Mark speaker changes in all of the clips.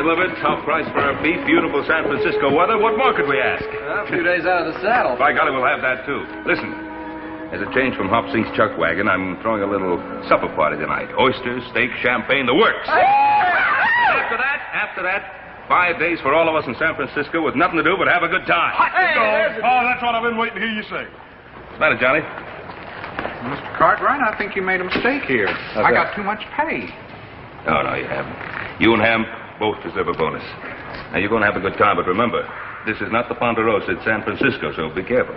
Speaker 1: middle of it. Top price for our beef, beautiful San Francisco weather. What more could we ask?
Speaker 2: A few days out of the saddle.
Speaker 1: By golly, we'll have that, too. Listen, as a change from Hop Sink's chuck wagon, I'm throwing a little supper party tonight. Oysters, steak, champagne, the works. After that, 5 days for all of us in San Francisco with nothing to do but have a good time.
Speaker 3: That's what I've been waiting to hear you say.
Speaker 1: What's the matter, Johnny?
Speaker 4: Mr. Cartwright, I think you made a mistake here. I got too much pay.
Speaker 1: No, you haven't. You and Ham both deserve a bonus. Now, you're going to have a good time, but remember, this is not the Ponderosa, it's San Francisco, so be careful.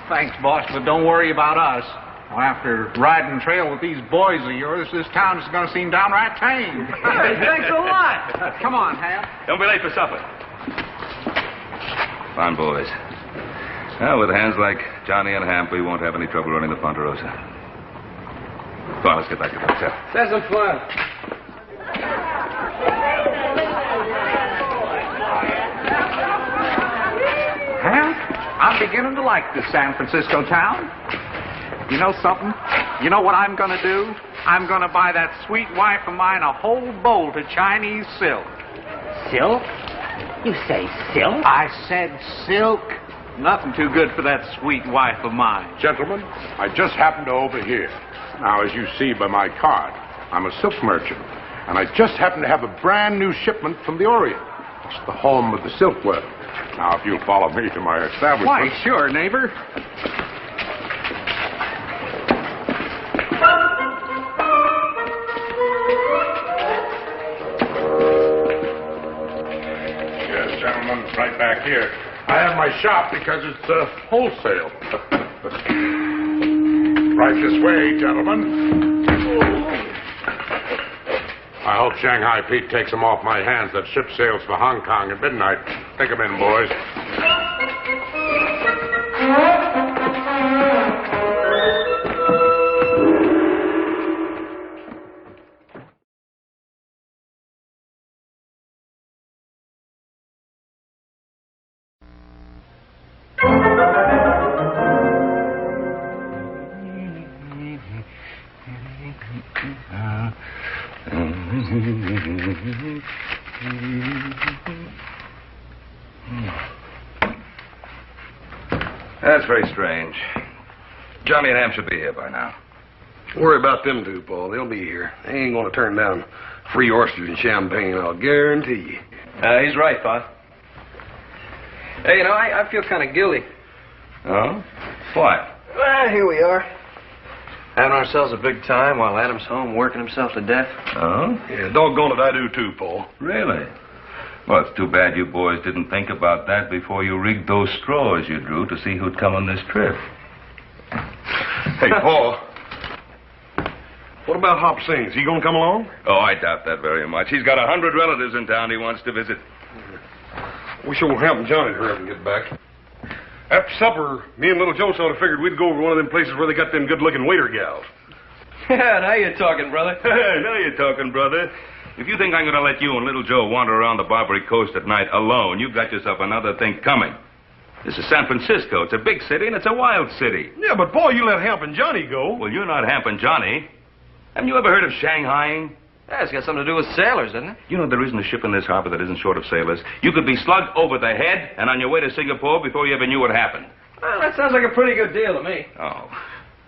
Speaker 4: Thanks, boss, but don't worry about us. Well, after riding trail with these boys of yours, this town is going to seem downright tame.
Speaker 2: Hey, thanks a lot.
Speaker 4: Come on, Ham.
Speaker 1: Don't be late for supper. Fine, boys. Now, with hands like Johnny and Hamp, we won't have any trouble running the Ponderosa. Come on, let's get back to the hotel.
Speaker 2: That's some fun.
Speaker 4: Ham, I'm beginning to like this San Francisco town. You know something? You know what I'm going to do? I'm going to buy that sweet wife of mine a whole bolt of Chinese silk.
Speaker 5: Silk? You say silk?
Speaker 4: I said silk. Nothing too good for that sweet wife of mine.
Speaker 3: Gentlemen, I just happened to overhear. Now, as you see by my card, I'm a silk merchant, and I just happen to have a brand new shipment from the Orient. It's the home of the silk world. Now, if you'll follow me to my establishment...
Speaker 4: Why, sure, neighbor.
Speaker 3: Yes, gentlemen, right back here. I have my shop because it's wholesale. Right this way, gentlemen. I hope Shanghai Pete takes them off my hands. That ship sails for Hong Kong at midnight. Take them in, boys.
Speaker 1: That's very strange. Johnny and Ham should be here by now.
Speaker 6: Worry about them two, Paul. They'll be here. They ain't going to turn down free oysters and champagne, I'll guarantee you.
Speaker 2: He's right, Pa. Hey, I feel kind of guilty.
Speaker 1: Oh? Why?
Speaker 2: Well, here we are. Having ourselves a big time while Adam's home working himself to death.
Speaker 1: Oh?
Speaker 6: Yeah, doggone it, I do too, Paul.
Speaker 1: Really? Well, it's too bad you boys didn't think about that before you rigged those straws you drew to see who'd come on this trip.
Speaker 6: Hey, Paul. What about Hop Sing? Is he going to come along?
Speaker 1: Oh, I doubt that very much. He's got 100 relatives in town he wants to visit.
Speaker 6: Wish old Hamp and Johnny to hurry up and get back. After supper, me and little Joe sort of figured we'd go over one of them places where they got them good-looking waiter gals.
Speaker 2: Yeah, now you're talking, brother.
Speaker 1: Now you're talking, brother. If you think I'm going to let you and little Joe wander around the Barbary Coast at night alone, you've got yourself another thing coming. This is San Francisco. It's a big city, and it's a wild city.
Speaker 6: Yeah, but, Paul, you let Hamp and Johnny go.
Speaker 1: Well, you're not Hamp and Johnny. Haven't you ever heard of Shanghaiing?
Speaker 2: Yeah, it's got something to do with sailors, doesn't it?
Speaker 1: You know there isn't a ship in this harbor that isn't short of sailors. You could be slugged over the head and on your way to Singapore before you ever knew what happened.
Speaker 2: Well, that sounds like a pretty good deal to me.
Speaker 1: Oh.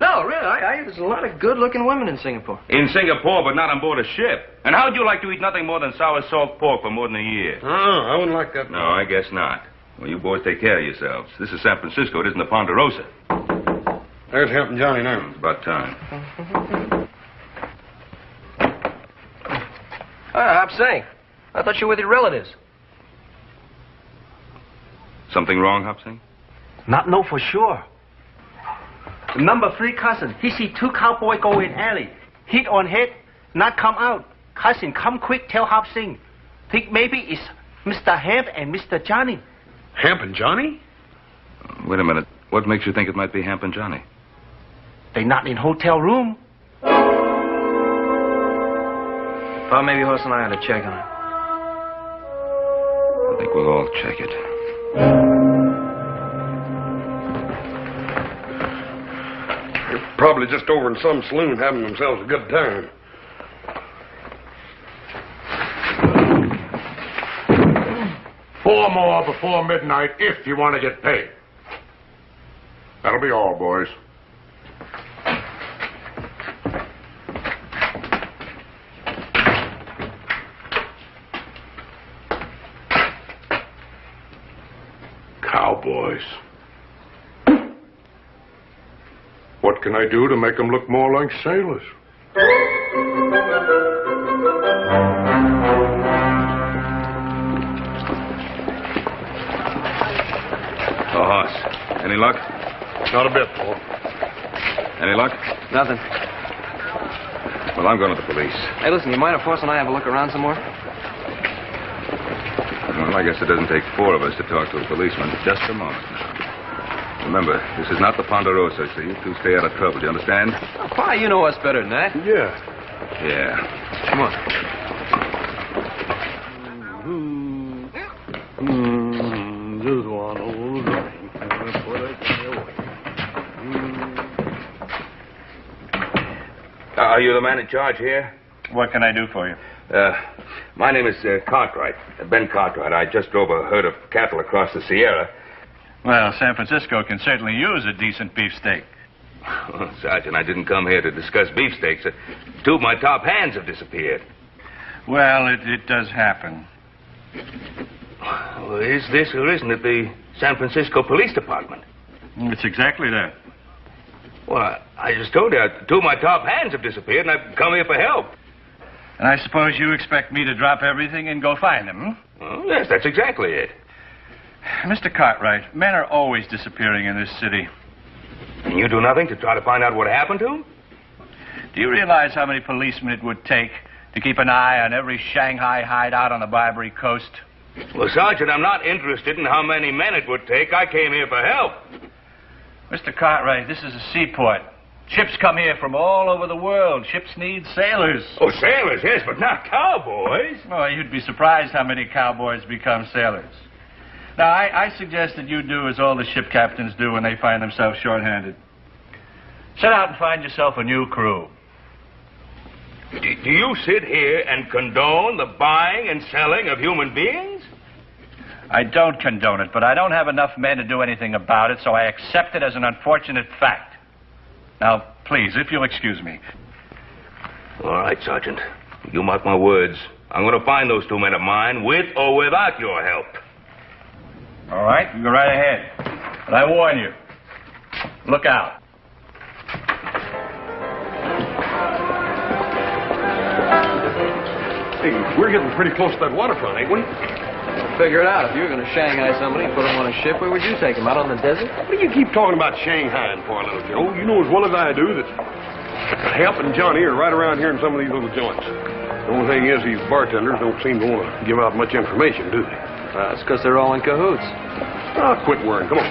Speaker 2: No, really, there's a lot of good-looking women in Singapore.
Speaker 1: In Singapore, but not on board a ship. And how'd you like to eat nothing more than sour salt pork for more than a year?
Speaker 6: I wouldn't like that.
Speaker 1: No, I guess not. Well, you boys take care of yourselves. This is San Francisco. It isn't the Ponderosa.
Speaker 6: There's Hamp and Johnny now.
Speaker 1: It's about time.
Speaker 2: Hop Sing. I thought you were with your relatives.
Speaker 1: Something wrong, Hop Sing?
Speaker 5: Not know for sure. The number 3 cousin, he see 2 cowboy go in alley. Hit on head, not come out. Cousin, come quick, tell Hop Sing. Think maybe it's Mr. Hamp and Mr. Johnny.
Speaker 6: Hamp and Johnny?
Speaker 1: Wait a minute. What makes you think it might be Hamp and Johnny?
Speaker 5: They not in hotel room.
Speaker 2: Pa, maybe Horse and I ought to check on it.
Speaker 1: I think we'll all check it.
Speaker 6: They're probably just over in some saloon having themselves a good time.
Speaker 3: 4 more before midnight if you want to get paid. That'll be all, boys. Cowboys. What can I do to make them look more like sailors?
Speaker 1: Oh, Hoss. Any luck?
Speaker 3: Not a bit, Paul.
Speaker 1: Any luck?
Speaker 2: Nothing.
Speaker 1: Well, I'm going to the police.
Speaker 2: Hey, listen, you mind if Force and I have a look around some more?
Speaker 1: Well, I guess it doesn't take 4 of us to talk to a policeman. Just a moment now. Remember, this is not the Ponderosa, so you two stay out of trouble. Do you understand?
Speaker 2: Oh, Pa, you know us better than that.
Speaker 3: Yeah.
Speaker 1: Yeah.
Speaker 2: Come on.
Speaker 3: Just one old drink.
Speaker 1: Are you the man in charge here?
Speaker 5: What can I do for you?
Speaker 1: My name is Cartwright, Ben Cartwright. I just drove a herd of cattle across the Sierra.
Speaker 5: Well, San Francisco can certainly use a decent beefsteak.
Speaker 1: Oh, Sergeant, I didn't come here to discuss beefsteaks. 2 of my top hands have disappeared.
Speaker 5: Well, it does happen.
Speaker 1: Well, is this or isn't it the San Francisco Police Department?
Speaker 5: It's exactly that.
Speaker 1: Well, I just told you, 2 of my top hands have disappeared, and I've come here for help.
Speaker 5: And I suppose you expect me to drop everything and go find them, hmm?
Speaker 1: Well, yes, that's exactly it.
Speaker 5: Mr. Cartwright, men are always disappearing in this city.
Speaker 1: And you do nothing to try to find out what happened to them?
Speaker 5: Do you realize how many policemen it would take to keep an eye on every Shanghai hideout on the Barbary Coast?
Speaker 1: Well, Sergeant, I'm not interested in how many men it would take. I came here for help.
Speaker 5: Mr. Cartwright, this is a seaport. Ships come here from all over the world. Ships need sailors.
Speaker 1: Oh, sailors, yes, but not cowboys.
Speaker 5: Oh, you'd be surprised how many cowboys become sailors. Now, I suggest that you do as all the ship captains do when they find themselves short-handed. Set out and find yourself a new crew.
Speaker 1: Do you sit here and condone the buying and selling of human beings?
Speaker 5: I don't condone it, but I don't have enough men to do anything about it, so I accept it as an unfortunate fact. Now, please, if you'll excuse me.
Speaker 1: All right, Sergeant. You mark my words. I'm going to find those 2 men of mine, with or without your help.
Speaker 5: All right, you go right ahead. But I warn you, look out.
Speaker 6: Hey, we're getting pretty close to that waterfront, ain't we?
Speaker 2: Figure it out. If you were going to Shanghai somebody and put them on a ship, where would you take them? Out on the desert?
Speaker 6: What do you keep talking about Shanghai and for, little Joe? You know as well as I do that Hemp and Johnny are right around here in some of these little joints. The only thing is these bartenders don't seem to want to give out much information, do they?
Speaker 2: It's because they're all in cahoots.
Speaker 6: Oh, quit worrying. Come on.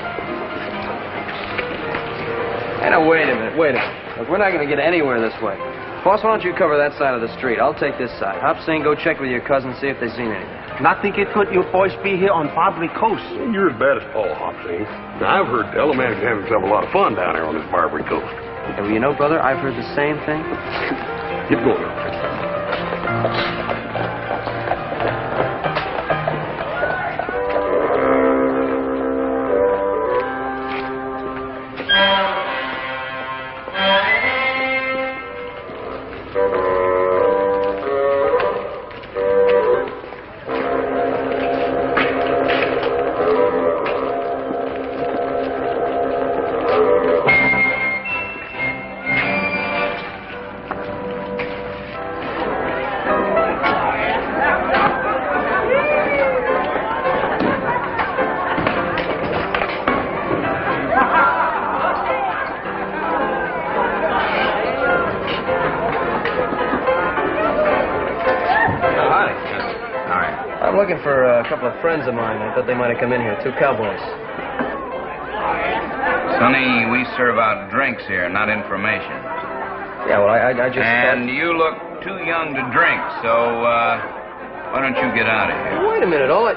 Speaker 2: Hey, now, wait a minute. Look, we're not going to get anywhere this way. Boss, why don't you cover that side of the street? I'll take this side. Hop Sing, go check with your cousin, see if they've seen anything.
Speaker 5: Nothing could you boys be here on Barbary Coast?
Speaker 6: You're as bad as Paul Hopsing. Now, I've heard tell a man can have himself a lot of fun down there on this Barbary Coast.
Speaker 2: Hey, well, you know, brother, I've heard the same thing.
Speaker 6: Keep going.
Speaker 2: Looking for a couple of friends of mine. I thought they might have come in here. 2 cowboys.
Speaker 7: Sonny, we serve out drinks here, not information.
Speaker 2: Yeah, well, I just...
Speaker 7: And you look too young to drink, so, why don't you get out of here?
Speaker 2: Wait a minute, all I...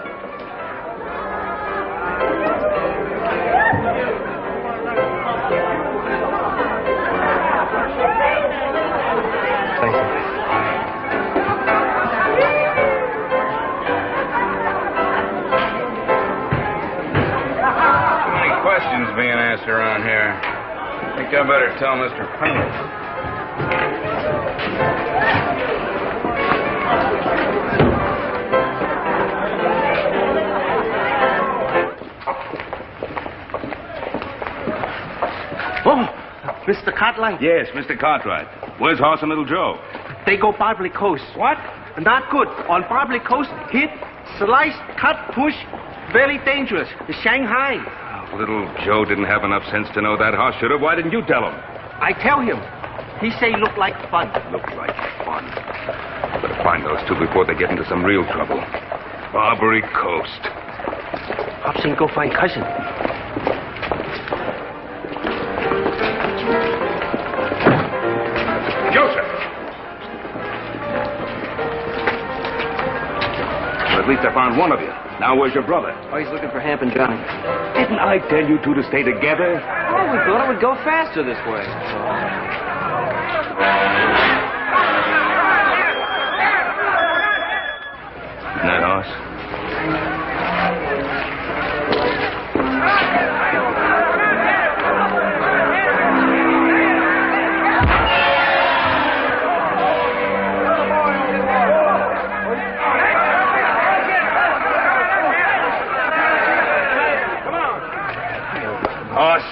Speaker 2: Thank you.
Speaker 7: think I better tell Mr. Pringle.
Speaker 5: Oh, Mr. Cartwright.
Speaker 1: Yes, Mr. Cartwright. Where's Hoss and Little Joe?
Speaker 5: They go Barbary Coast.
Speaker 1: What?
Speaker 5: Not good. On Barbary Coast, hit, slice, cut, push. Very dangerous. Shanghai.
Speaker 1: Oh, Little Joe didn't have enough sense to know that, Hoss should have. Why didn't you tell him?
Speaker 5: I tell him. He say look like fun.
Speaker 1: Look like fun. Better find those two before they get into some real trouble. Barbary Coast.
Speaker 5: Hobson, go find cousin.
Speaker 1: Joseph! Well, at least I found one of you. Now where's your brother?
Speaker 2: Oh, he's looking for Hamp and Johnny.
Speaker 1: Didn't I tell you two to stay together?
Speaker 2: Oh, we thought it would go faster this way.
Speaker 1: Isn't that Hoss? Hoss,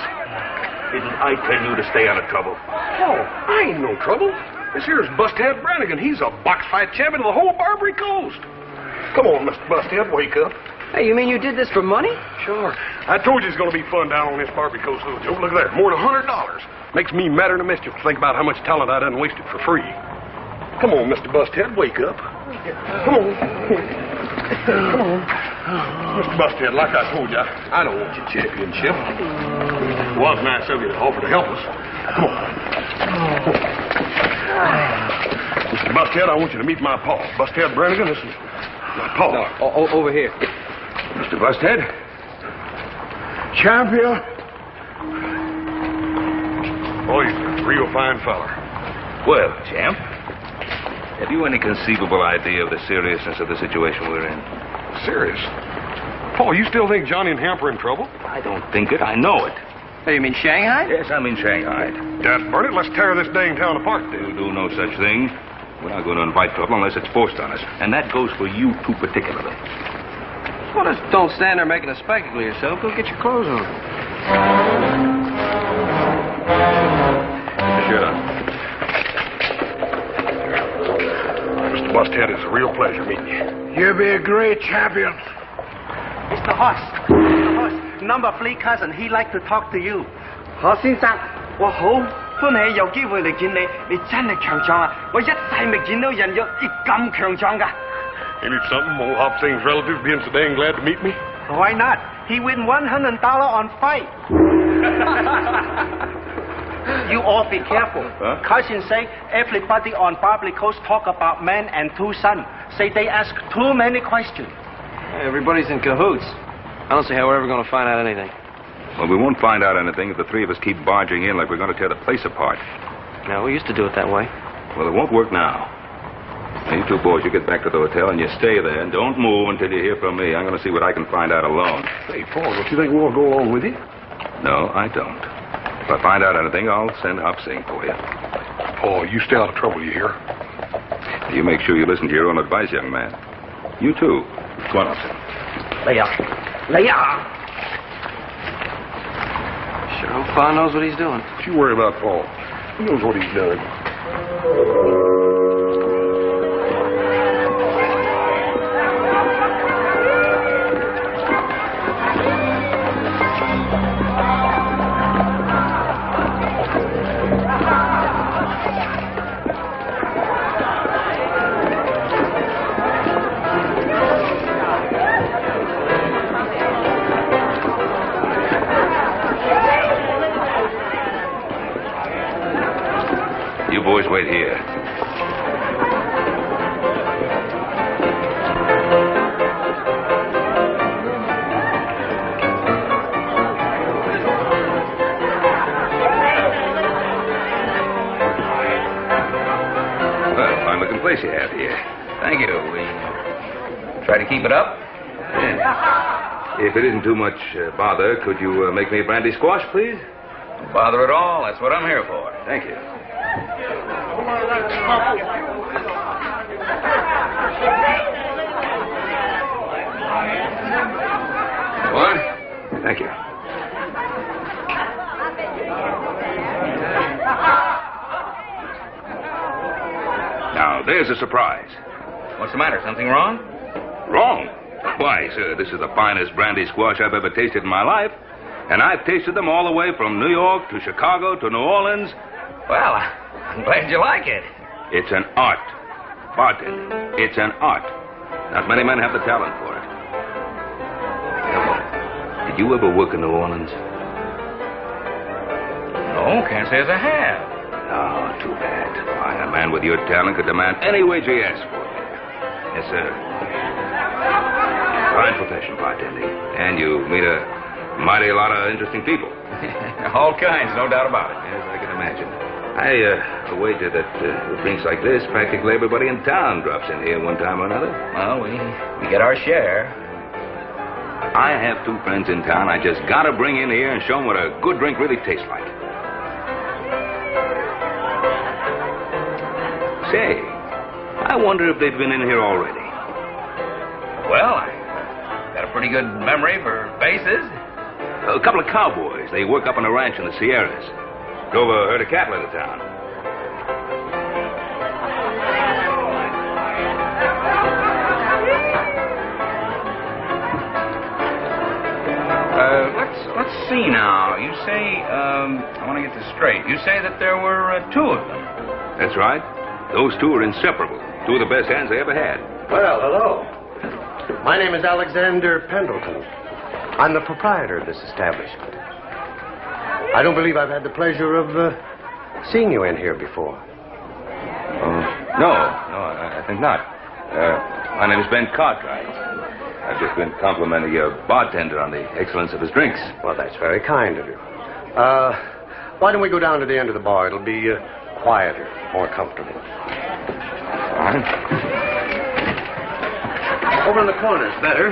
Speaker 1: didn't I tell you to stay out of trouble?
Speaker 6: Oh, I ain't no trouble. This here's Busthead Brannigan. He's a box fight champion of the whole Barbary Coast. Come on, Mr. Busthead, wake up.
Speaker 2: Hey, you mean you did this for money?
Speaker 6: Sure. I told you it's going to be fun down on this Barbary Coast, little Joe. Look there, more than $100. Makes me madder than a mischief to think about how much talent I done wasted for free. Come on, Mr. Busthead, wake up. Come on. Come on. Mr. Busthead, like I told you, I don't want your championship. It was nice of you to offer to help us. Come on. Mr. Busthead, I want you to meet my pa. Busthead Brannigan, this is my pa.
Speaker 2: No, over here.
Speaker 1: Mr. Busthead?
Speaker 3: Champion?
Speaker 6: Oh, he's a real fine feller.
Speaker 1: Well, champ, have you any conceivable idea of the seriousness of the situation we're in?
Speaker 6: Serious? Paul, you still think Johnny and Hamp are in trouble?
Speaker 1: I don't think it. I know it.
Speaker 2: Hey, you mean Shanghai?
Speaker 1: Yes, I mean Shanghai.
Speaker 6: Dad, burn it. Let's tear this dang town apart,
Speaker 1: We'll
Speaker 6: then.
Speaker 1: do no such thing. We're not going to invite trouble unless it's forced on us. And that goes for you two particularly.
Speaker 2: Well, just don't stand there making a spectacle of yourself. Go get your clothes on.
Speaker 1: Put your shirt on.
Speaker 6: Mr. Busthead, it's a real pleasure meeting you.
Speaker 3: You'll be a great champion.
Speaker 5: Mr. Hoss. Mr. Hoss, number 3 cousin. He like to talk to you.
Speaker 8: 何先生，我好歡喜有機會嚟見你，你真係強壯啊！我一世未見到人有啲咁強壯㗎。
Speaker 6: Ain't it something, old Hop Sing's relative being so dang glad to meet me?
Speaker 5: Why not? He win $100 on fight. You all be careful.
Speaker 1: Huh?
Speaker 5: Cousin say everybody on Barbary Coast talk about man and 2 sons. Say they ask too many questions.
Speaker 2: Hey, everybody's in cahoots. I don't see how we're ever going to find out anything.
Speaker 1: Well, we won't find out anything if the three of us keep barging in like we're going to tear the place apart.
Speaker 2: No, we used to do it that way.
Speaker 1: Well, it won't work now. Now, you two boys, you get back to the hotel and you stay there and don't move until you hear from me. I'm going to see what I can find out alone.
Speaker 6: Hey, Paul, don't you think we'll go along with you?
Speaker 1: No, I don't. If I find out anything, I'll send Hop Sing for you.
Speaker 6: Paul, you stay out of trouble, you hear?
Speaker 1: You make sure you listen to your own advice, young man. You too. Go on, Hop Sing.
Speaker 8: 嚟啊！嚟啊！
Speaker 2: Sure hope Pa knows what he's doing.
Speaker 6: Don't you worry about Paul. He knows what he's done.
Speaker 1: You boys wait here. Well, fine looking place you have here.
Speaker 7: Thank you. We try to keep it up.
Speaker 1: Yeah. If it isn't too much bother, could you make me a brandy squash, please?
Speaker 7: Don't bother at all. That's what I'm here for.
Speaker 1: Thank you. What? Thank you. Now, there's a surprise.
Speaker 7: What's the matter? Something wrong?
Speaker 1: Wrong? Why, sir, this is the finest brandy squash I've ever tasted in my life. And I've tasted them all the way from New York to Chicago to New Orleans.
Speaker 7: Well, I'm glad you like it.
Speaker 1: It's an art. Bartender, it's an art. Not many men have the talent for it. Did you ever work in New Orleans?
Speaker 7: No, can't say as I have.
Speaker 1: Oh, too bad. Why, a man with your talent could demand any wager he asks for. Yes, sir. Fine profession, bartending. And you meet a mighty lot of interesting people.
Speaker 7: All kinds, no doubt about it.
Speaker 1: Yes, I can imagine. I wager that with drinks like this, practically everybody in town drops in here one time or another.
Speaker 7: Well, we get our share.
Speaker 1: I have two friends in town I just got to bring in here and show them what a good drink really tastes like. Say, I wonder if they've been in here already.
Speaker 7: Well, I got a pretty good memory for faces.
Speaker 1: A couple of cowboys. They work up on a ranch in the Sierras. Drove a herd of cattle into town.
Speaker 7: Let's see now. You say, I want to get this straight. You say that there were two of them.
Speaker 1: That's right. Those two are inseparable. Two of the best hands they ever had.
Speaker 9: Well, hello. My name is Alexander Pendleton. I'm the proprietor of this establishment. I don't believe I've had the pleasure of seeing you in here before.
Speaker 1: No, I think not. My name is Ben Cartwright. I've just been complimenting your bartender on the excellence of his drinks.
Speaker 9: Well, that's very kind of you. Why don't we go down to the end of the bar? It'll be quieter, more comfortable.
Speaker 1: Fine.
Speaker 9: Over in the corner's better.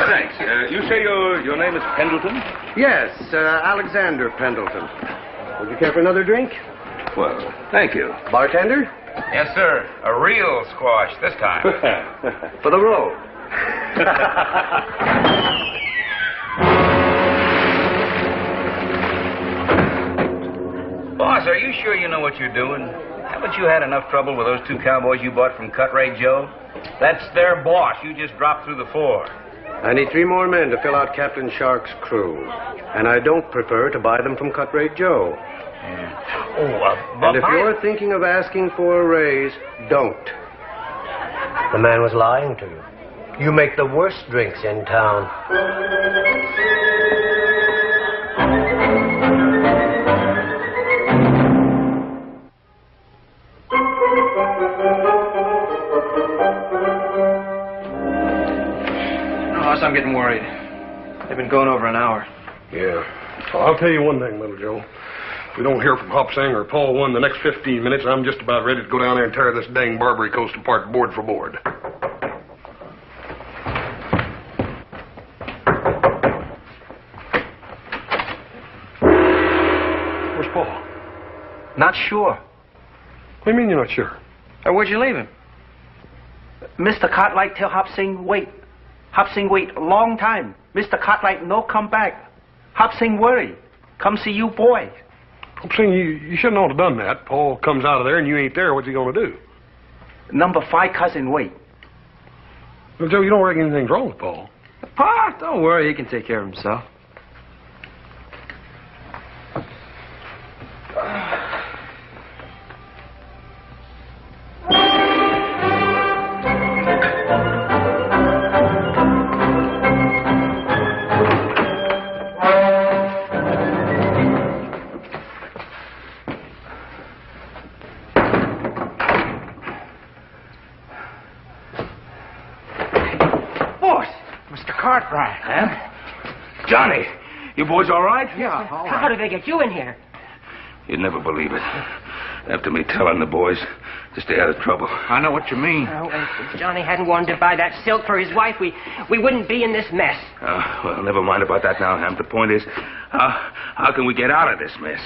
Speaker 1: Thanks. You say your name is Pendleton?
Speaker 9: Yes, Alexander Pendleton. Would you care for another drink?
Speaker 1: Well, thank you.
Speaker 9: Bartender?
Speaker 7: Yes, sir. A real squash this time.
Speaker 9: For the road.
Speaker 7: Boss, are you sure you know what you're doing? Haven't you had enough trouble with those two cowboys you bought from Cut Rate Joe? That's their boss. You just dropped through the floor.
Speaker 9: I need 3 more men to fill out Captain Shark's crew. And I don't prefer to buy them from Cut Rate Joe. And if you're thinking of asking for a raise, don't. The man was lying to you. You make the worst drinks in town.
Speaker 2: Boss, I'm getting worried. They've been going over an hour.
Speaker 6: Yeah. Well, I'll tell you one thing, Little Joe. If we don't hear from Hop Sing or Paul One the next 15 minutes, I'm just about ready to go down there and tear this dang Barbary Coast apart board for board. Where's Paul?
Speaker 5: Not sure.
Speaker 6: What do you mean you're not sure?
Speaker 2: Where'd you leave him?
Speaker 5: Mr. Cartwright tell Hop Sing wait. Hop Sing wait a long time. Mr. Cartwright no come back. Hop Sing worry. Come see you boy.
Speaker 6: Hop Sing, you shouldn't ought to have done that. Paul comes out of there and you ain't there. What's he going to do?
Speaker 5: Number 5 cousin wait.
Speaker 6: Well, Joe, you don't reckon anything's wrong with Paul?
Speaker 2: Pa, don't worry. He can take care of himself.
Speaker 7: Cartwright. Huh? Johnny, you boys all right?
Speaker 8: Yeah, all right. How did they get you in here?
Speaker 1: You'd never believe it. After me telling the boys to stay out of trouble.
Speaker 4: I know what you mean.
Speaker 10: Oh, if Johnny hadn't wanted to buy that silk for his wife, we wouldn't be in this mess.
Speaker 1: Well, never mind about that now, Ham. The point is, how can we get out of this mess?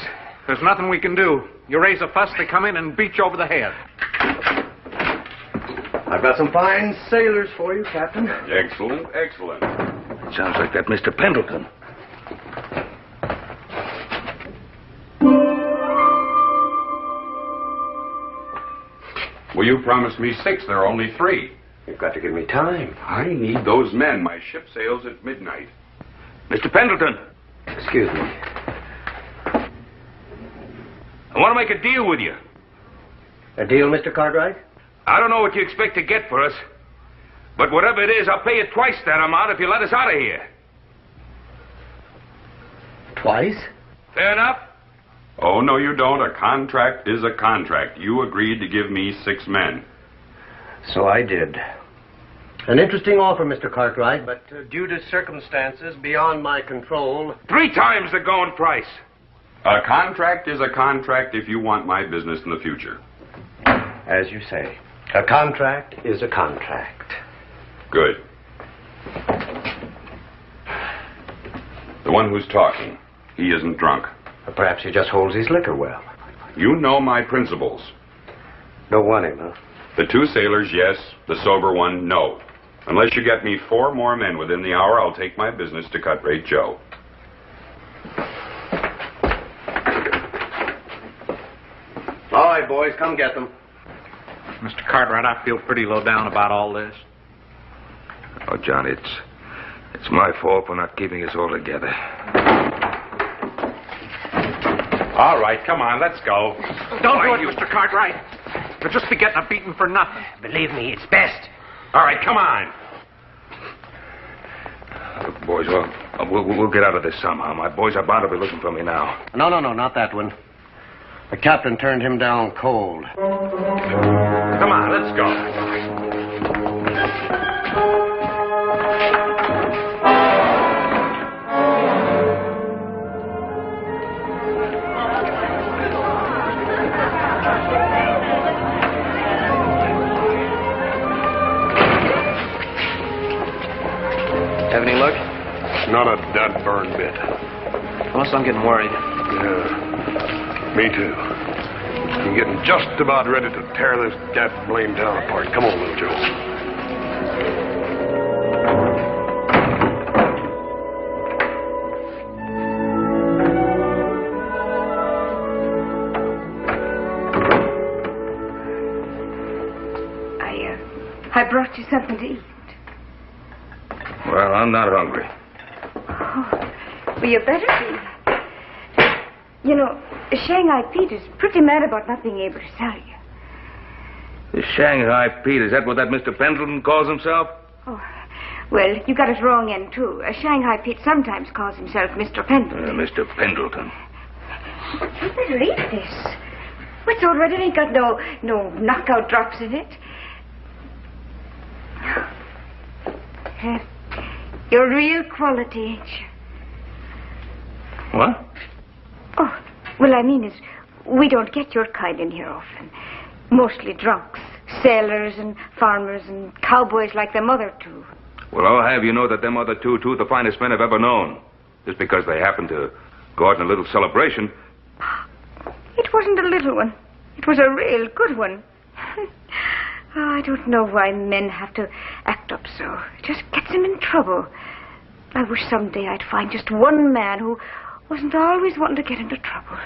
Speaker 4: There's nothing we can do. You raise a fuss, they come in and beat you over the head.
Speaker 9: I've got some fine sailors for you, Captain.
Speaker 3: Excellent, excellent.
Speaker 1: It sounds like that Mr. Pendleton.
Speaker 3: Well, you promised me 6. There are only 3.
Speaker 9: You've got to give me time.
Speaker 3: I need those men. My ship sails at midnight.
Speaker 1: Mr. Pendleton,
Speaker 9: Excuse me.
Speaker 1: I want to make a deal with you.
Speaker 9: A deal, Mr. Cartwright?
Speaker 1: I don't know what you expect to get for us, but whatever it is, I'll pay you twice that amount if you let us out of here.
Speaker 9: Twice?
Speaker 1: Fair enough?
Speaker 3: Oh, no, you don't. A contract is a contract. You agreed to give me 6 men.
Speaker 9: So I did. An interesting offer, Mr. Cartwright, but due to circumstances beyond my control...
Speaker 1: 3 times the going price.
Speaker 3: A contract is a contract if you want my business in the future.
Speaker 9: As you say, a contract is a contract.
Speaker 3: Good. The one who's talking, he isn't drunk.
Speaker 9: Or perhaps he just holds his liquor well.
Speaker 3: You know my principles.
Speaker 9: Don't want him, huh?
Speaker 3: The 2 sailors, yes. The sober one, no. Unless you get me 4 more men within the hour, I'll take my business to Cut Rate Joe.
Speaker 9: All right, boys, come get them.
Speaker 4: Mr. Cartwright, I feel pretty low down about all this.
Speaker 1: Oh, John, it's my fault for not keeping us all together.
Speaker 3: All right, come on, let's go.
Speaker 4: Don't do it, Mr. Cartwright. You'll just be getting a beating for nothing.
Speaker 10: Believe me, it's best.
Speaker 3: All right, come on.
Speaker 1: Look, boys, we'll get out of this somehow. My boys are bound to be looking for me now.
Speaker 9: No, not that one. The captain turned him down cold.
Speaker 3: Come on, let's go.
Speaker 2: Have any luck?
Speaker 6: Not a dud burn bit.
Speaker 2: Unless I'm getting worried.
Speaker 6: Yeah, me too. I'm getting just about ready to tear this blame town apart. Come on, little Joe.
Speaker 11: I brought you something to eat.
Speaker 1: Well, I'm not hungry.
Speaker 11: Oh, well, you better be. You know, Shanghai Pete is pretty mad about not being able to sell you.
Speaker 1: The Shanghai Pete, is that what that Mr. Pendleton calls himself?
Speaker 11: Oh, well, you got it wrong end, too. Shanghai Pete sometimes calls himself Mr. Pendleton.
Speaker 1: Mr. Pendleton.
Speaker 11: You better eat this. It's all right. It ain't got no knockout drops in it. You're real quality, ain't you?
Speaker 1: What?
Speaker 11: Oh, well, I mean is, we don't get your kind in here often. Mostly drunks, sailors and farmers and cowboys like them other 2.
Speaker 1: Well, I'll have you know that them other two the finest men I've ever known. Just because they happen to go out in a little celebration.
Speaker 11: It wasn't a little one. It was a real good one. Oh, I don't know why men have to act up so. It just gets them in trouble. I wish someday I'd find just one man who wasn't always wanting to get into trouble.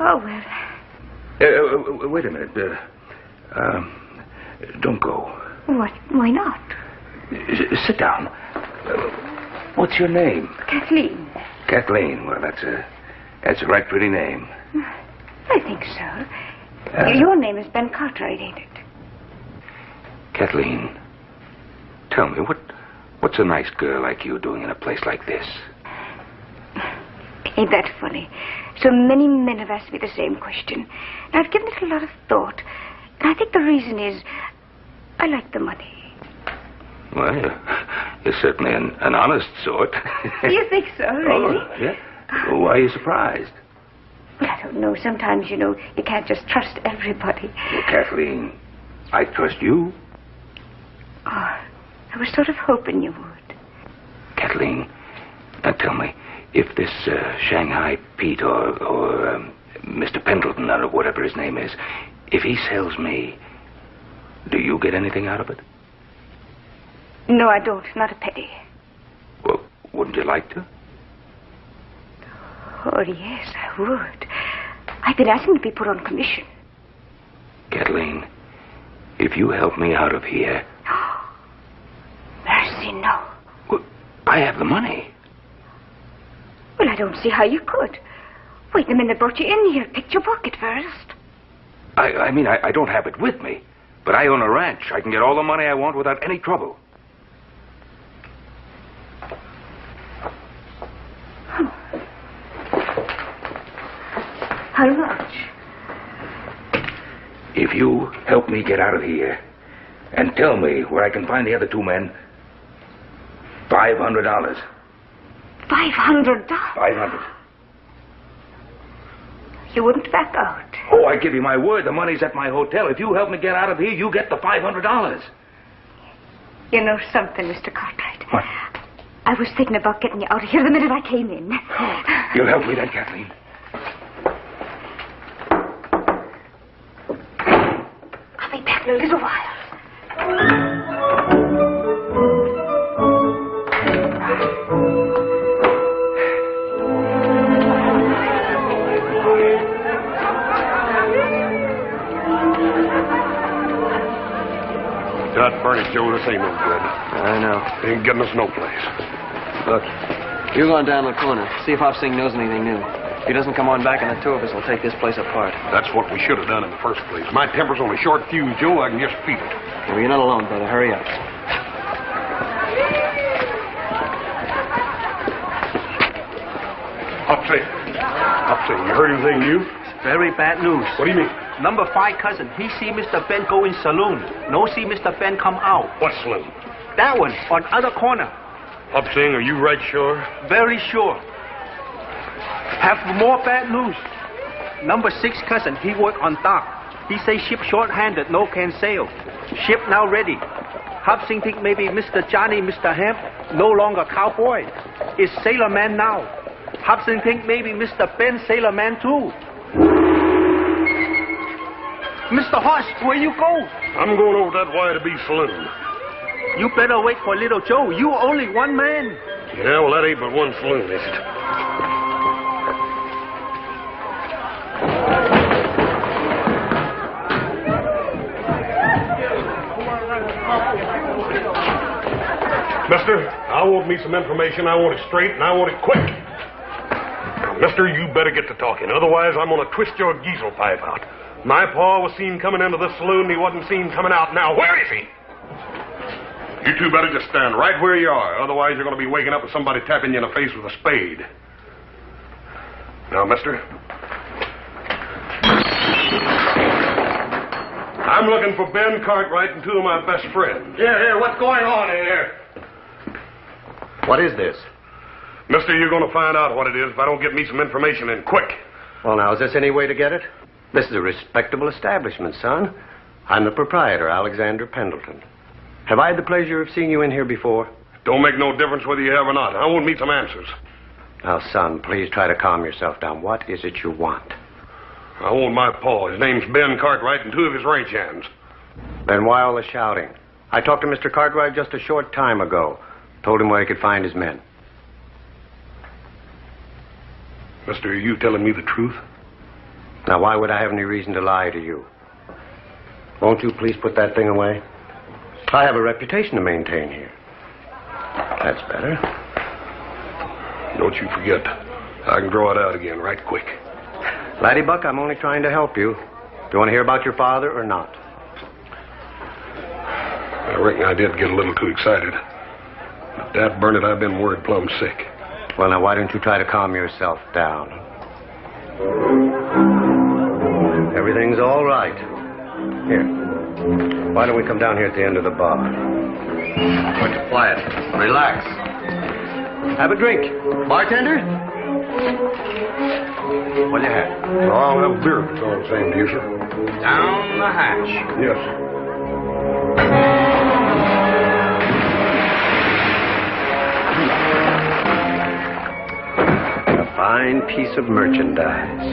Speaker 11: Oh, well.
Speaker 1: Wait a minute. Don't go.
Speaker 11: What? Why not?
Speaker 1: Sit down. What's your name?
Speaker 11: Kathleen.
Speaker 1: Kathleen. Well, that's a right pretty name.
Speaker 11: I think so. Your name is Ben Cartwright, ain't it?
Speaker 1: Kathleen, tell me, what's a nice girl like you doing in a place like this?
Speaker 11: Ain't that funny? So many men have asked me the same question. And I've given it a lot of thought. And I think the reason is I like the money.
Speaker 1: Well, you're certainly an honest sort.
Speaker 11: You think so, really?
Speaker 1: Oh, yeah. Why are you surprised?
Speaker 11: Well, I don't know. Sometimes, you can't just trust everybody.
Speaker 7: Well, Kathleen, I trust you.
Speaker 11: Oh, I was sort of hoping you would.
Speaker 7: Kathleen, now tell me, if this Shanghai Pete or Mr. Pendleton, or whatever his name is, if he sells me, do you get anything out of it?
Speaker 11: No, I don't. Not a penny.
Speaker 7: Well, wouldn't you like to?
Speaker 11: Oh, yes, I would. I've been asking to be put on commission.
Speaker 7: Kathleen, if you help me out of here...
Speaker 11: Mercy, no.
Speaker 7: Well, I have the money.
Speaker 11: Well, I don't see how you could. Wait, the minute I brought you in here, picked your pocket first.
Speaker 7: I mean, I don't have it with me, but I own a ranch. I can get all the money I want without any trouble.
Speaker 11: How much?
Speaker 7: If you help me get out of here and tell me where I can find the other two men, $500.
Speaker 11: $500?
Speaker 7: $500.
Speaker 11: You wouldn't back out.
Speaker 7: Oh, I give you my word. The money's at my hotel. If you help me get out of here, you get the $500.
Speaker 11: You know something, Mr. Cartwright?
Speaker 7: What?
Speaker 11: I was thinking about getting you out of here the minute I came in.
Speaker 7: Oh, you'll help me then, Kathleen.
Speaker 11: I'll be back in a little while.
Speaker 6: God burn it, Joe, this ain't no good.
Speaker 2: I know.
Speaker 6: Ain't getting us no place.
Speaker 2: Look, you go on down the corner. See if Hop Sing knows anything new. If he doesn't come on back, and the two of us will take this place apart.
Speaker 6: That's what we should have done in the first place. My temper's on a short fuse, Joe. I can just feel it.
Speaker 2: Well, you're not alone, brother. Hurry up.
Speaker 6: Hop Sing, you heard anything new?
Speaker 5: Very bad news.
Speaker 6: What do you mean?
Speaker 5: Number 5 cousin, he see Mr. Ben go in saloon. No see Mr. Ben come out.
Speaker 6: What saloon?
Speaker 5: That one, on other corner.
Speaker 6: Hop Sing, are you right sure?
Speaker 5: Very sure. Have more bad news. Number 6 cousin, he work on dock. He say ship short-handed, no can sail. Ship now ready. Hop Sing think maybe Mr. Johnny, Mr. Hemp, no longer cowboy. Is sailor man now. Hop Sing think maybe Mr. Ben sailor man too. Mr. Hoss, where you go?
Speaker 6: I'm going over that Y-to-B saloon.
Speaker 5: You better wait for little Joe. You only one man.
Speaker 6: Yeah, well, that ain't but one saloon, is it? Mister, I want me some information. I want it straight, and I want it quick. Mister, you better get to talking. Otherwise, I'm going to twist your diesel pipe out. My pa was seen coming into this saloon, and he wasn't seen coming out. Now, where is he? You two better just stand right where you are. Otherwise, you're going to be waking up with somebody tapping you in the face with a spade. Now, mister. I'm looking for Ben Cartwright and 2 of my best friends.
Speaker 3: Here, what's going on in here?
Speaker 9: What is this?
Speaker 6: Mister, you're going to find out what it is if I don't get me some information in quick.
Speaker 9: Well, now, is this any way to get it? This is a respectable establishment, son. I'm the proprietor, Alexander Pendleton. Have I had the pleasure of seeing you in here before?
Speaker 6: Don't make no difference whether you have or not. I want me some answers.
Speaker 9: Now, son, please try to calm yourself down. What is it you want?
Speaker 6: I want my pa. His name's Ben Cartwright and 2 of his ranch hands.
Speaker 9: Then why all the shouting? I talked to Mr. Cartwright just a short time ago. Told him where he could find his men.
Speaker 6: Mister, are you telling me the truth?
Speaker 9: Now, why would I have any reason to lie to you? Won't you please put that thing away? I have a reputation to maintain here. That's better.
Speaker 6: Don't you forget, I can draw it out again right quick.
Speaker 9: Laddie Buck, I'm only trying to help you. Do you want to hear about your father or not?
Speaker 6: I reckon I did get a little too excited. But dad burn it, I've been worried plumb sick.
Speaker 9: Well, now, why don't you try to calm yourself down? Everything's all right. Here. Why don't we come down here at the end of the bar?
Speaker 2: Quiet. Relax.
Speaker 9: Have a drink. Bartender?
Speaker 6: What'll you have? Oh, I'll have a beer if it's all the same to you, sir.
Speaker 2: Down the hatch.
Speaker 6: Yes, sir.
Speaker 9: A fine piece of merchandise.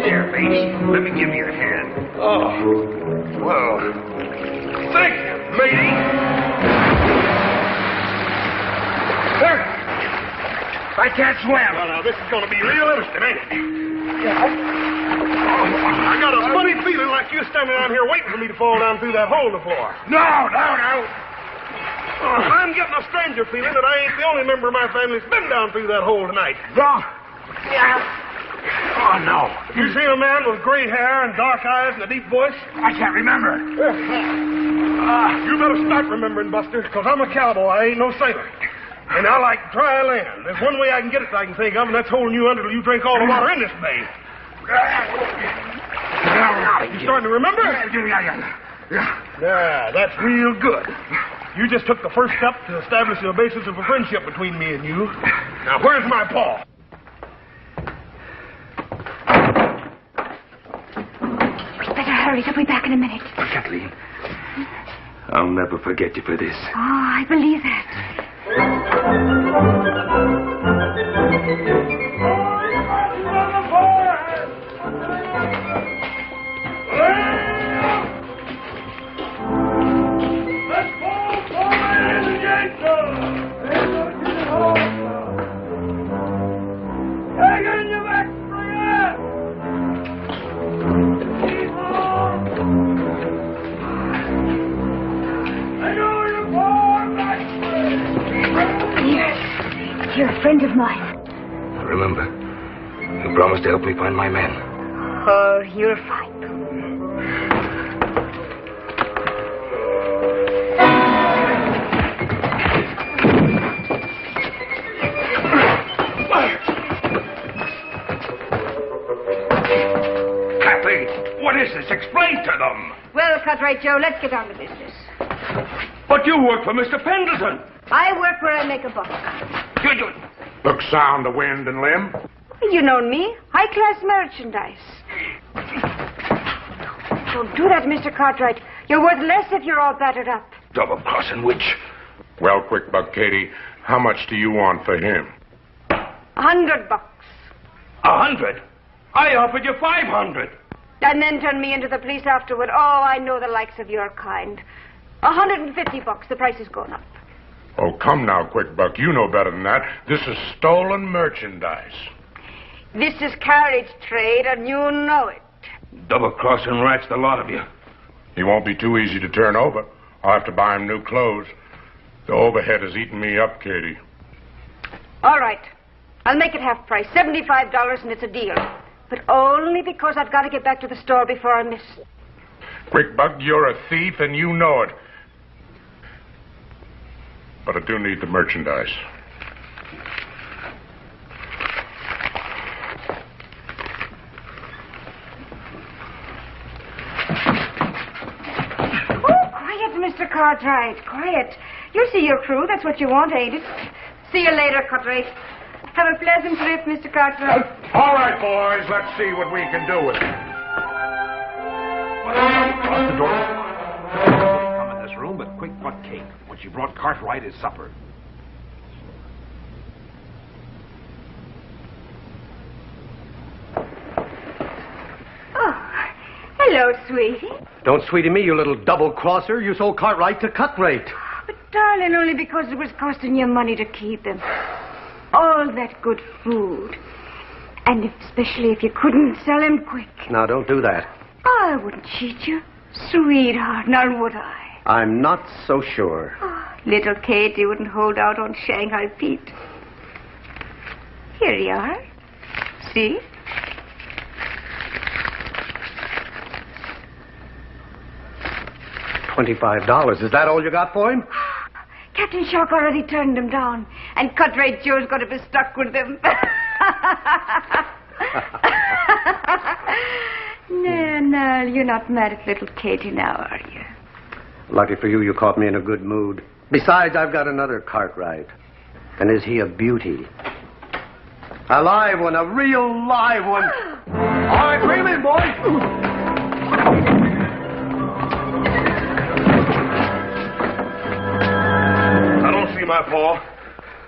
Speaker 7: Here, matey. Let me give you a hand.
Speaker 6: Oh, well, thank you, matey. There.
Speaker 7: I can't swim.
Speaker 6: Well, now, this is going to be real interesting, ain't it? Yeah. I got a funny feeling like you're standing down here waiting for me to fall down through that hole in the floor.
Speaker 7: No.
Speaker 6: I'm getting a stranger feeling that I ain't the only member of my family that's been down through that hole tonight.
Speaker 7: No. Yeah. Oh, no.
Speaker 6: You seen a man with gray hair and dark eyes and a deep voice?
Speaker 7: I can't remember.
Speaker 6: You better start remembering, Buster, because I'm a cowboy. I ain't no sailor. And I like dry land. There's one way I can get it that I can think of, and that's holding you under till you drink all the water in this bay. You starting to remember? Yeah, that's real good. You just took the first step to establish the basis of a friendship between me and you. Now, where's my paw?
Speaker 11: We'd better hurry. They'll be back in a minute.
Speaker 7: Kathleen, I'll never forget you for this.
Speaker 11: Oh, I believe that. You're a friend of mine.
Speaker 7: Remember, you promised to help me find my men.
Speaker 11: Oh, you're fine.
Speaker 7: Kathleen, what is this? Explain to them.
Speaker 11: Well, Cartwright Joe, let's get on to business.
Speaker 1: But you work for Mr. Pendleton.
Speaker 11: I work where I make a buck.
Speaker 3: Look sound of wind and limb.
Speaker 11: You know me. High-class merchandise. Don't do that, Mr. Cartwright. You're worth less if you're all battered up.
Speaker 7: Double-crossing witch.
Speaker 3: Well, quick, Buck Katie, how much do you want for him?
Speaker 11: $100.
Speaker 1: 100? I offered you 500.
Speaker 11: And then turn me into the police afterward. Oh, I know the likes of your kind. $150. The price has gone up.
Speaker 3: Oh, come now, quick, Buck. You know better than that. This is stolen merchandise.
Speaker 11: This is carriage trade, and you know it.
Speaker 1: Double-crossing rats, the lot of you.
Speaker 3: He won't be too easy to turn over. I'll have to buy him new clothes. The overhead has eaten me up, Katie.
Speaker 11: All right. I'll make it half price. $75, and it's a deal. But only because I've got to get back to the store before I miss.
Speaker 3: Quick, Buck, you're a thief, and you know it. But I do need the merchandise.
Speaker 11: Oh, quiet, Mr. Cartwright. Quiet. You see your crew. That's what you want, ain't it? See you later, Cartwright. Have a pleasant trip, Mr. Cartwright.
Speaker 3: All right, boys. Let's see what we can do with it.
Speaker 4: Across the door. Come in this room, but quick but cake. What you brought Cartwright is supper.
Speaker 11: Oh, hello, sweetie.
Speaker 9: Don't sweetie me, you little double-crosser. You sold Cartwright to Cut-Rate.
Speaker 11: But, darling, only because it was costing you money to keep him. All that good food. And especially if you couldn't sell him quick.
Speaker 9: Now, don't do that.
Speaker 11: I wouldn't cheat you, sweetheart, now would I?
Speaker 9: I'm not so sure.
Speaker 11: Oh, little Katie wouldn't hold out on Shanghai Pete. Here you are. See?
Speaker 9: $25. Is that all you got for him?
Speaker 11: Captain Shark already turned him down, and Cut-Rate Joe's going to be stuck with him. No, you're not mad at little Katie now, are you?
Speaker 9: Lucky for you, you caught me in a good mood. Besides, I've got another Cartwright. And is he a beauty? A live one, a real live one. All right, bring him in, boys.
Speaker 6: I don't see my paw.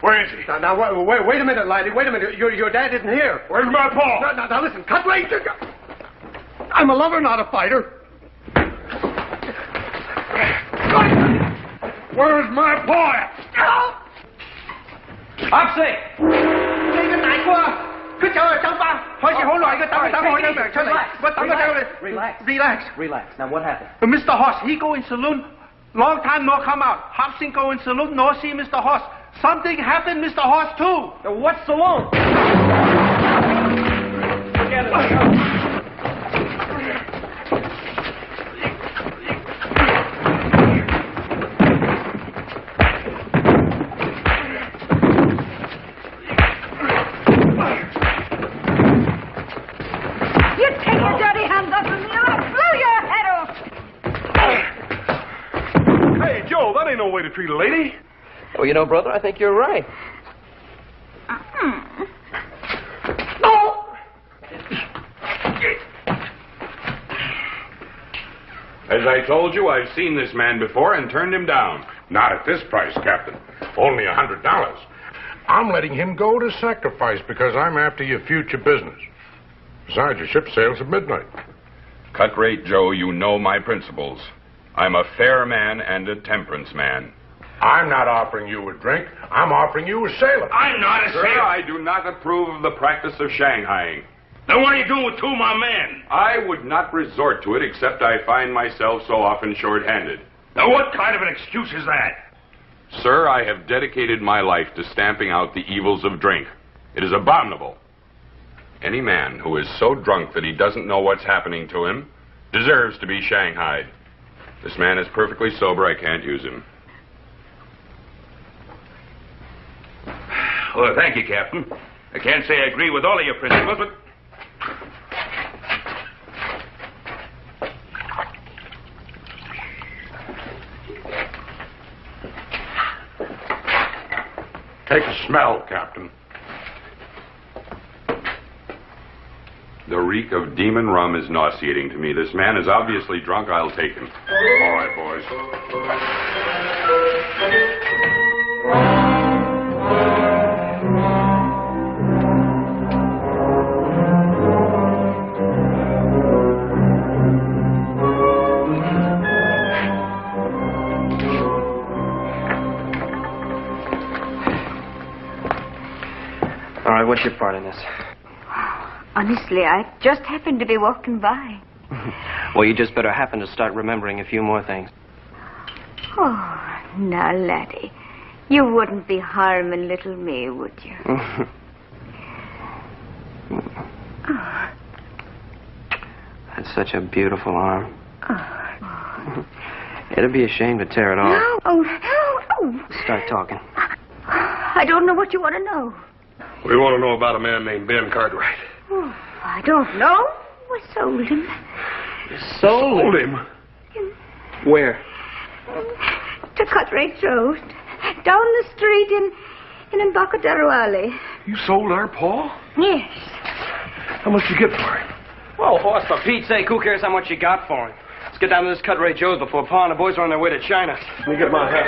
Speaker 6: Where is he?
Speaker 9: Now, wait a minute, laddie. Wait a minute. Your dad isn't here.
Speaker 6: Where's my paw?
Speaker 9: Now, listen. Cartwright. I'm a lover, not a fighter.
Speaker 6: Where's my paw at?
Speaker 2: Hop Sing! Relax. Now, what happened?
Speaker 5: Mr. Hoss, he go in saloon. Long time no come out. Hop Sing go in saloon, no see Mr. Hoss. Something happened, Mr. Hoss, too.
Speaker 2: What saloon?
Speaker 11: You take your dirty hands off of me or I'll blow your head off.
Speaker 6: Hey, Joe, that ain't no way to treat a lady.
Speaker 2: Well, you know, brother, I think you're right.
Speaker 1: As I told you, I've seen this man before and turned him down.
Speaker 3: Not at this price, Captain. Only $100. I'm letting him go to sacrifice because I'm after your future business. Besides, your ship sails at midnight.
Speaker 1: Cut rate, Joe, you know my principles. I'm a fair man and a temperance man.
Speaker 3: I'm not offering you a drink. I'm offering you a sailor.
Speaker 1: I'm not a sailor. I do not approve of the practice of Shanghaiing. Then what are you doing with two of my men? I would not resort to it except I find myself so often short-handed. Now what kind of an excuse is that? Sir, I have dedicated my life to stamping out the evils of drink. It is abominable. Any man who is so drunk that he doesn't know what's happening to him deserves to be shanghaied. This man is perfectly sober. I can't use him. Well, thank you, Captain. I can't say I agree with all of your principles, but...
Speaker 3: Take a smell, Captain.
Speaker 1: The reek of demon rum is nauseating to me. This man is obviously drunk. I'll take him.
Speaker 3: All right, boys.
Speaker 2: All right, what's your part in this?
Speaker 11: Honestly, I just happened to be walking by.
Speaker 2: Well, you just better happen to start remembering a few more things.
Speaker 11: Oh, now, laddie, you wouldn't be harming little me, would you?
Speaker 2: That's such a beautiful arm.
Speaker 11: Oh.
Speaker 2: It'd be a shame to tear it off.
Speaker 11: No. Oh.
Speaker 2: Start talking.
Speaker 11: I don't know what you want to know.
Speaker 6: We want to know about a man named Ben Cartwright.
Speaker 11: Oh, I don't know. I sold him.
Speaker 2: You sold him? Where?
Speaker 11: To Cutthroat's Road. Down the street in Embarcadero Alley.
Speaker 6: You sold our Paul?
Speaker 11: Yes.
Speaker 6: How much you get for him?
Speaker 2: Well, Hoss, for Pete's sake, who cares how much you got for him? Let's get down to this Cutthroat Joe's before Pa and the boys are on their way to China.
Speaker 6: Let me get my hat.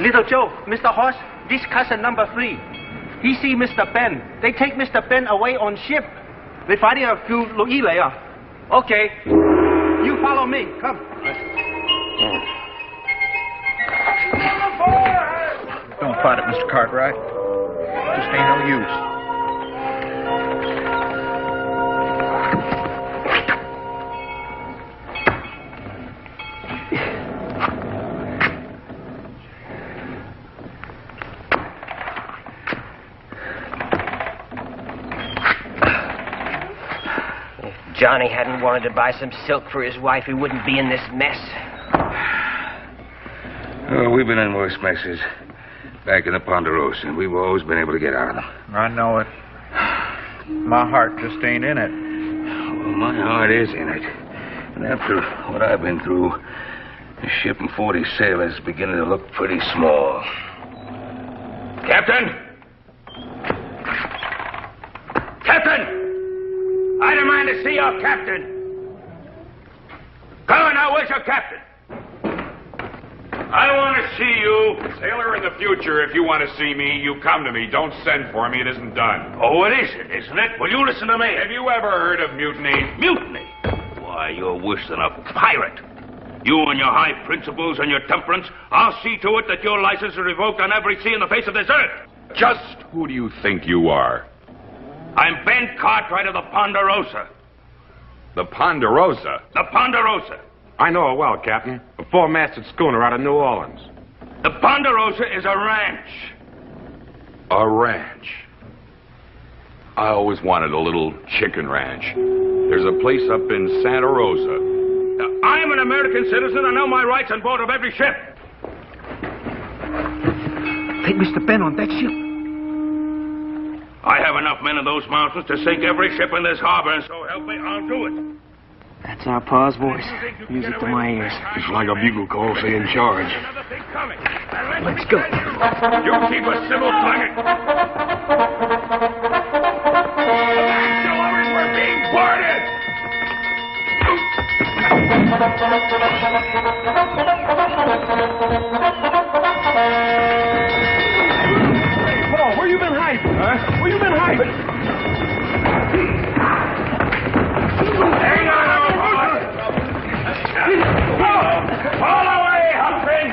Speaker 5: Little Joe, Mr. Horse, this cousin number 3. He see Mr. Ben. They take Mr. Ben away on ship. They finding a few Louis later. Okay. You follow me. Come.
Speaker 4: Don't fight it, Mr. Cartwright. Just ain't no use.
Speaker 10: Johnny hadn't wanted to buy some silk for his wife, he wouldn't be in this mess.
Speaker 7: Oh, we've been in worse messes. Back in the Ponderosa, and we've always been able to get out of them.
Speaker 4: I know it. My heart just ain't in it.
Speaker 7: Well, my heart is in it. And after what I've been through, the ship and 40 sailors is beginning to look pretty small. Captain! Captain! I demand to see your captain. Come on now, where's your captain?
Speaker 1: I want to see you. Sailor, in the future, if you want to see me, you come to me. Don't send for me. It isn't done.
Speaker 7: Oh, it isn't, isn't it? Well, you listen to me.
Speaker 1: Have you ever heard of mutiny?
Speaker 7: Mutiny? Why, you're worse than a pirate. You and your high principles and your temperance, I'll see to it that your license is revoked on every sea in the face of this earth.
Speaker 1: Just who do you think you are?
Speaker 7: I'm Ben Cartwright of the Ponderosa.
Speaker 1: The Ponderosa?
Speaker 7: The Ponderosa.
Speaker 3: I know her well, Captain. A four-masted schooner out of New Orleans.
Speaker 7: The Ponderosa is a ranch.
Speaker 1: A ranch? I always wanted a little chicken ranch. There's a place up in Santa Rosa.
Speaker 7: Now, I'm an American citizen. I know my rights on board of every ship.
Speaker 4: Take Mr. Ben on that ship.
Speaker 7: I have enough men in those mountains to sink every ship in this harbor, and so help me, I'll do it.
Speaker 10: That's our pa's voice. Music to my ears.
Speaker 6: It's like a bugle call saying charge.
Speaker 10: Let's go.
Speaker 7: You keep a civil tongue. We're being boarded.
Speaker 6: Paul, where you been hiding? Huh? Where you been hiding?
Speaker 7: Hang on, all away, Humphrey!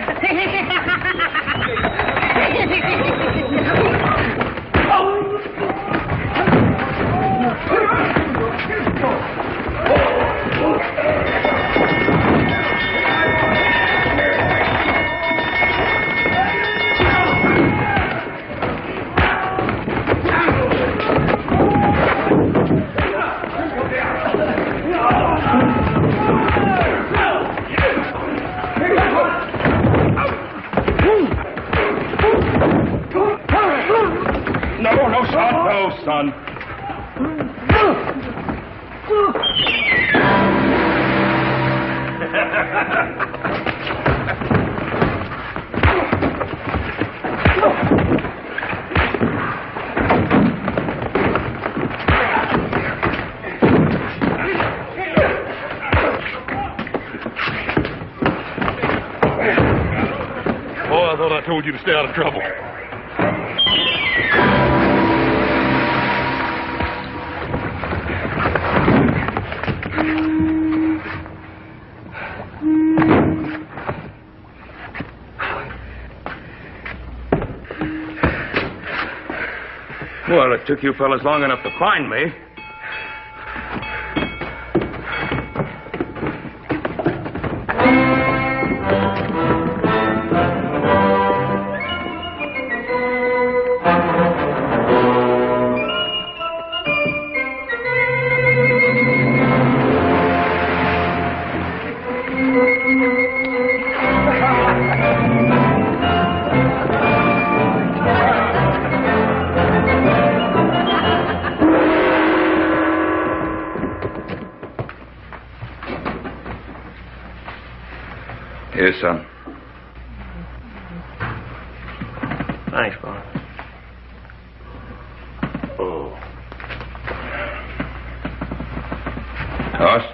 Speaker 1: No, son.
Speaker 6: Oh, I thought I told you to stay out of trouble.
Speaker 7: Well, it took you fellas long enough to find me. Here, son.
Speaker 10: Thanks, Bob.
Speaker 7: Oh. Hoss?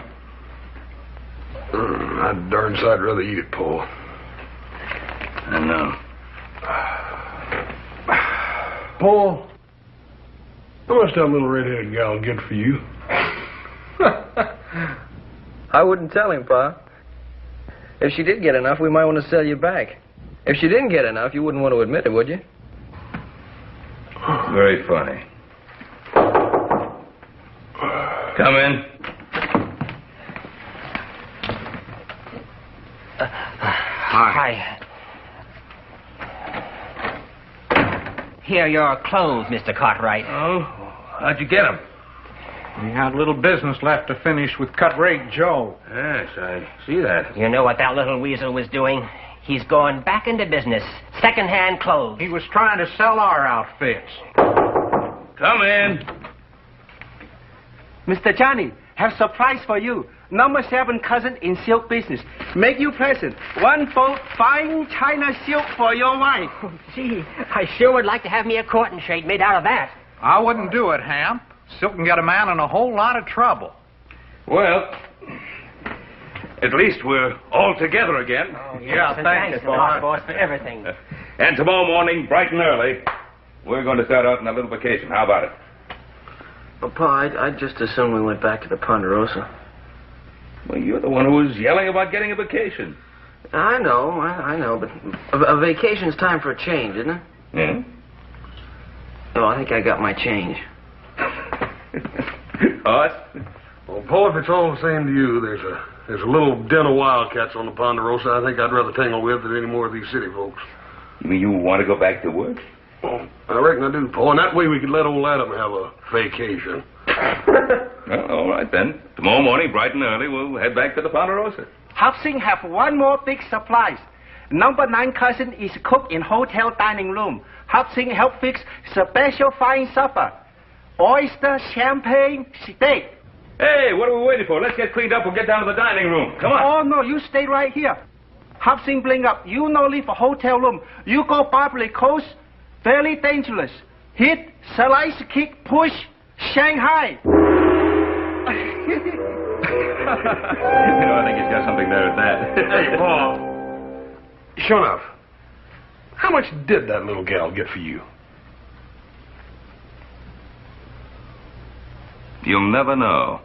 Speaker 6: I'd darn sight rather eat it, Paul.
Speaker 7: I know.
Speaker 6: Paul, how much that little red-headed gal get for you?
Speaker 2: I wouldn't tell him, Pa. If she did get enough, we might want to sell you back. If she didn't get enough, you wouldn't want to admit it, would you?
Speaker 7: Very funny. Come in.
Speaker 10: Hi. Here are your clothes, Mr. Cartwright.
Speaker 7: Oh, how'd you get them?
Speaker 4: We had a little business left to finish with Cut Rate Joe.
Speaker 7: Yes, I see that.
Speaker 10: You know what that little weasel was doing? He's going back into business. Second-hand clothes.
Speaker 4: He was trying to sell our outfits.
Speaker 7: Come in.
Speaker 5: Mr. Johnny, have surprise for you. Number 7 cousin in silk business. Make you present. 1 fold fine China silk for your wife.
Speaker 10: Oh, gee, I sure would like to have me a courting shade made out of that.
Speaker 4: I wouldn't do it, Ham. Silk can get a man in a whole lot of trouble.
Speaker 7: Well, at least we're all together again.
Speaker 10: Oh, yes, thanks a lot, boss, for everything.
Speaker 7: And tomorrow morning, bright and early, we're going to start out on a little vacation. How about it?
Speaker 2: Well, Pa, I'd just as soon we went back to the Ponderosa.
Speaker 7: Well, you're the one who was yelling about getting a vacation.
Speaker 2: I know, but a vacation's time for a change, isn't it?
Speaker 7: Yeah?
Speaker 2: Oh, I think I got my change.
Speaker 7: Us?
Speaker 6: Well, Paul, if it's all the same to you, there's a little den of wildcats on the Ponderosa I think I'd rather tangle with than any more of these city folks.
Speaker 7: You mean you want to go back to work?
Speaker 6: Well, I reckon I do, Paul, and that way we could let old Adam have a vacation.
Speaker 7: Well, all right, then. Tomorrow morning, bright and early, we'll head back to the Ponderosa.
Speaker 5: Housing have 1 more big surprise. Number 9 cousin is cook in hotel dining room. Housing help fix special fine supper. Oyster, champagne, steak.
Speaker 7: Hey, what are we waiting for? Let's get cleaned up and get down to the dining room. Come on.
Speaker 5: Oh, no, you stay right here. Housing bring up. You no leave a hotel room. You go Barbary Coast. Very dangerous. Hit, slice, kick, push, Shanghai.
Speaker 7: I think he's got something there at that.
Speaker 6: Hey, Paul. Sure enough. How much did that little gal get for you?
Speaker 7: You'll never know.